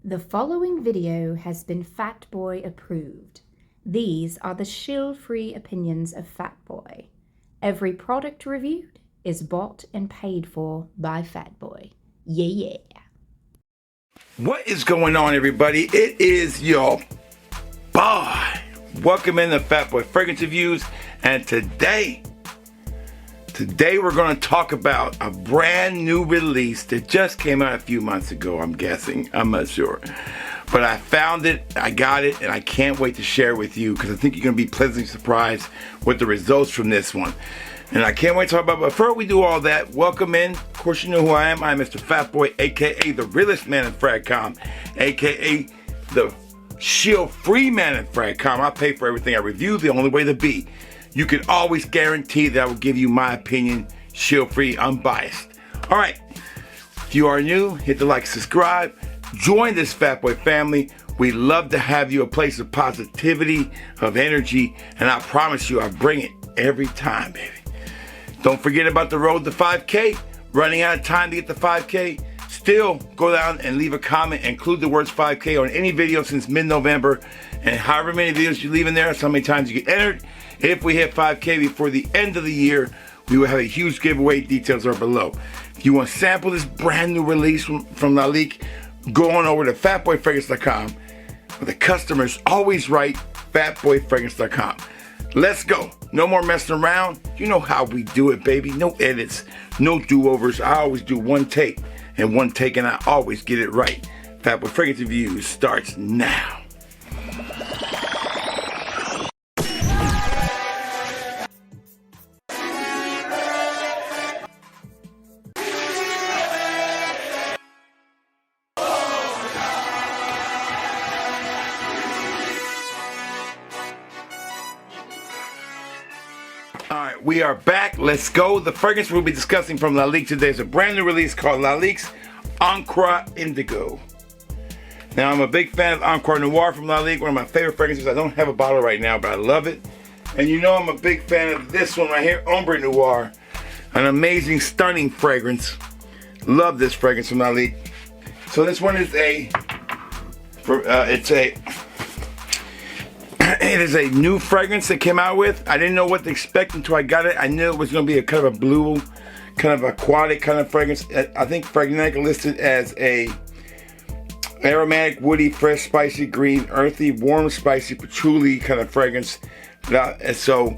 The following video has been Fatboy approved. These are the shill-free opinions of Fatboy. Every product reviewed is bought and paid for by Fatboy. Yeah. What is going on, everybody? It is your boy. Welcome in to Fatboy Fragrance Reviews, and today we're going to talk about a brand new release that just came out a few months ago, I'm guessing. I'm not sure. But I found it, I got it, and I can't wait to share it with you because I think you're going to be pleasantly surprised with the results from this one. And I can't wait to talk about it. But before we do all that, welcome in. Of course, you know who I am. I'm Mr. Fatboy, a.k.a. the realest man in Fragcom, a.k.a. the shill-free man in Fragcom. I pay for everything I review, the only way to be. You can always guarantee that I will give you my opinion, shill-free, unbiased. All right, if you are new, hit the like, subscribe, join this Fatboy family. We love to have you a place of positivity, of energy, and I promise you, I bring it every time, baby. Don't forget about the road to 5K. Running out of time to get to 5K. Still, go down and leave a comment, include the words 5K on any video since mid-November, and however many videos you leave in there, that's how many times you get entered. If we hit 5K before the end of the year, we will have a huge giveaway. Details are below. If you want to sample this brand new release from Lalique, go on over to fatboyfragrance.com. The customer's always right, fatboyfragrance.com. Let's go. No more messing around. You know how we do it, baby. No edits, no do-overs. I always do one take, and I always get it right. Fatboy Fragrance Reviews starts now. Alright, we are back. Let's go. The fragrance we'll be discussing from Lalique today is a brand new release called Lalique's Encre Indigo. Now, I'm a big fan of Encre Noir from Lalique, one of my favorite fragrances. I don't have a bottle right now, but I love it. And you know I'm a big fan of this one right here, Ombre Noir. An amazing, stunning fragrance. Love this fragrance from Lalique. So this one is it is a new fragrance they came out with. I didn't know what to expect until I got it. I knew it was going to be a kind of a blue, kind of aquatic kind of fragrance. I think Fragnatica listed as a aromatic, woody, fresh, spicy, green, earthy, warm, spicy, patchouli kind of fragrance. So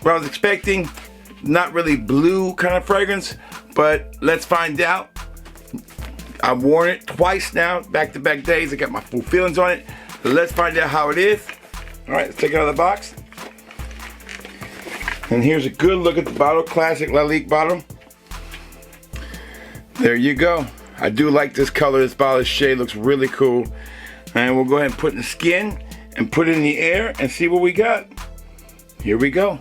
what I was expecting, not really blue kind of fragrance, but let's find out. I've worn it twice now, back-to-back days. I got my full feelings on it. So let's find out how it is. All right, let's take it out of the box. And here's a good look at the bottle, classic Lalique bottle. There you go. I do like this color. This bottle's shade looks really cool. And we'll go ahead and put in the skin and put it in the air and see what we got. Here we go.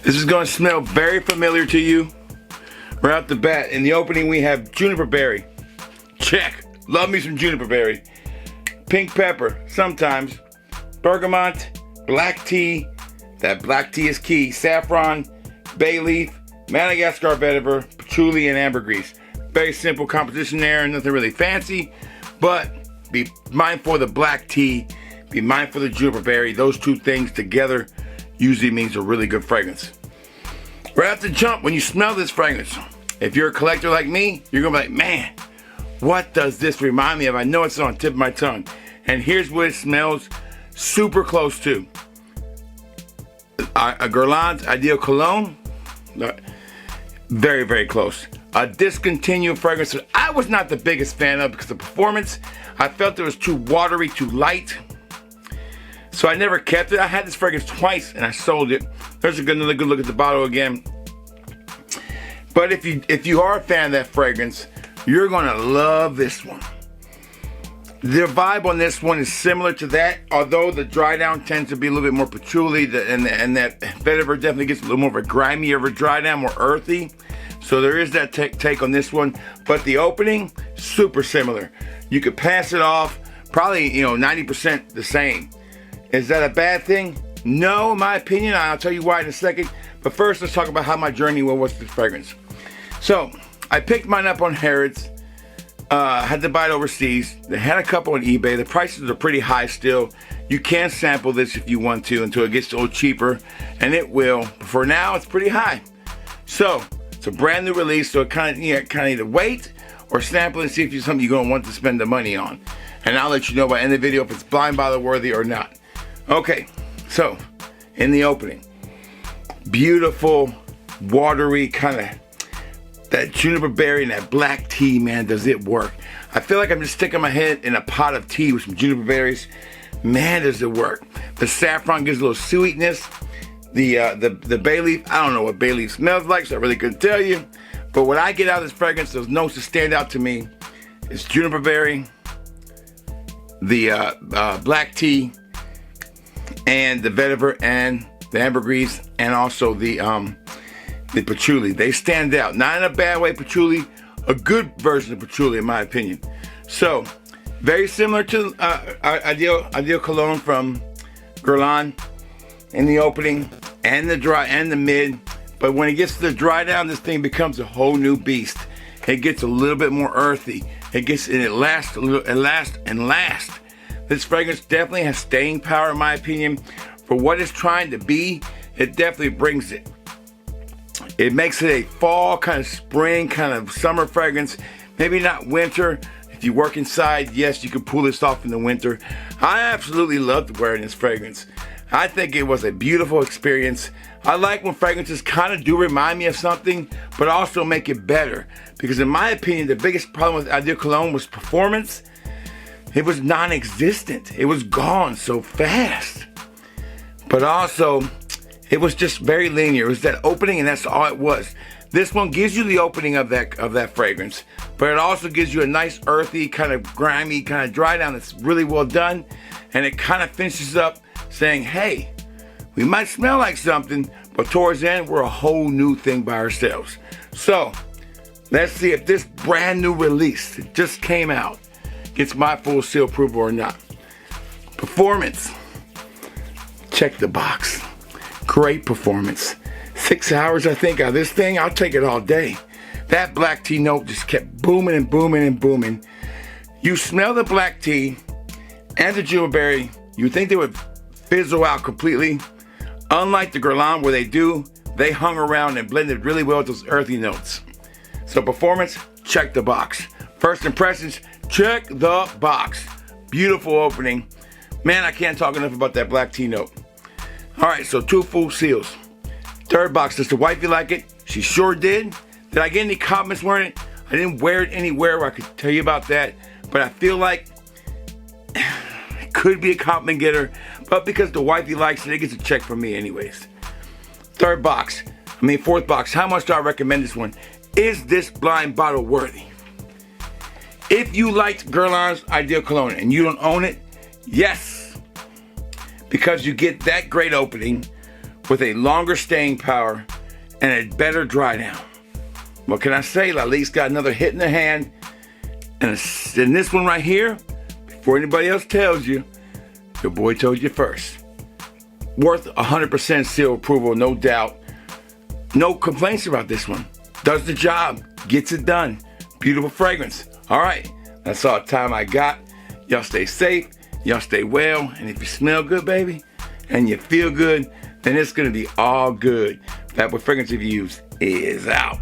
This is going to smell very familiar to you. Right out the bat. In the opening, we have juniper berry. Check. Love me some juniper berry. Pink pepper, sometimes. Bergamot, black tea. That black tea is key. Saffron, bay leaf, Madagascar vetiver, patchouli, and ambergris. Very simple composition there, nothing really fancy. But be mindful of the black tea. Be mindful of the juniper berry. Those two things together usually means a really good fragrance. Right off the jump, when you smell this fragrance, if you're a collector like me, you're going to be like, man, what does this remind me of? I know it's on the tip of my tongue. And here's what it smells super close to. A Guerlain's Ideal Cologne. Very, very close. A discontinued fragrance that I was not the biggest fan of because of performance. I felt it was too watery, too light. So I never kept it. I had this fragrance twice and I sold it. There's another good look at the bottle again. But if you are a fan of that fragrance, you're gonna love this one. The vibe on this one is similar to that, although the dry down tends to be a little bit more patchouli, and that vetiver definitely gets a little more of a grimy of a dry down, more earthy. So there is that take on this one, but the opening, super similar. You could pass it off, probably 90% the same. Is that a bad thing? No, in my opinion. I'll tell you why in a second. But first, let's talk about how my journey was with this fragrance. So I picked mine up on Harrods. Had to buy it overseas. They had a couple on eBay. The prices are pretty high still. You can sample this if you want to until it gets a little cheaper, and it will. But for now, it's pretty high. So it's a brand new release, so it kind of either wait or sample and see if it's something you're gonna want to spend the money on. And I'll let you know by the end of the video if it's blind bottle worthy or not. Okay, so in the opening, beautiful, watery kind of that juniper berry and that black tea, man, does it work. I feel like I'm just sticking my head in a pot of tea with some juniper berries. Man, does it work. The saffron gives a little sweetness. The bay leaf, I don't know what bay leaf smells like, so I really couldn't tell you. But what I get out of this fragrance, those notes that stand out to me, is juniper berry, the black tea, and the vetiver, and the ambergris, and also the patchouli. They stand out. Not in a bad way, patchouli. A good version of patchouli, in my opinion. So, very similar to Ideal Cologne from Guerlain in the opening, and the dry, and the mid. But when it gets to the dry down, this thing becomes a whole new beast. It gets a little bit more earthy. It lasts a little, and lasts. This fragrance definitely has staying power, in my opinion. For what it's trying to be, it definitely brings it. It makes it a fall, kind of spring, kind of summer fragrance. Maybe not winter. If you work inside, yes, you can pull this off in the winter. I absolutely loved wearing this fragrance. I think it was a beautiful experience. I like when fragrances kind of do remind me of something, but also make it better. Because in my opinion, the biggest problem with Ideal Cologne was performance. It was non-existent. It was gone so fast. But also, it was just very linear. It was that opening, and that's all it was. This one gives you the opening of that fragrance, but it also gives you a nice earthy, kind of grimy, kind of dry down that's really well done. And it kind of finishes up saying, hey, we might smell like something, but towards the end, we're a whole new thing by ourselves. So, let's see if this brand new release that just came out gets my full seal approval or not. Performance. Check the box. Great performance. 6 hours, I think, out of this thing. I'll take it all day. That black tea note just kept booming and booming and booming. You smell the black tea and the juniper berry. You think they would fizzle out completely. Unlike the Guerlain where they hung around and blended really well with those earthy notes. So performance, check the box. First impressions, check the box. Beautiful opening. Man, I can't talk enough about that black tea note. All right, so 2 full seals. Third box, does the wifey like it? She sure did. Did I get any compliments wearing it? I didn't wear it anywhere where I could tell you about that, but I feel like it could be a compliment getter, but because the wifey likes it, it gets a check from me anyways. Fourth box, how much do I recommend this one? Is this blind bottle worthy? If you liked Guerlain's Ideal Cologne and you don't own it, yes, because you get that great opening with a longer staying power and a better dry down. What can I say? Lalique's got another hit in the hand. And this one right here, before anybody else tells you, your boy told you first. Worth 100% seal approval, no doubt. No complaints about this one. Does the job, gets it done. Beautiful fragrance. All right, that's all the time I got. Y'all stay safe, y'all stay well, and if you smell good, baby, and you feel good, then it's gonna be all good. Fatboy Fragrance Reviews is out.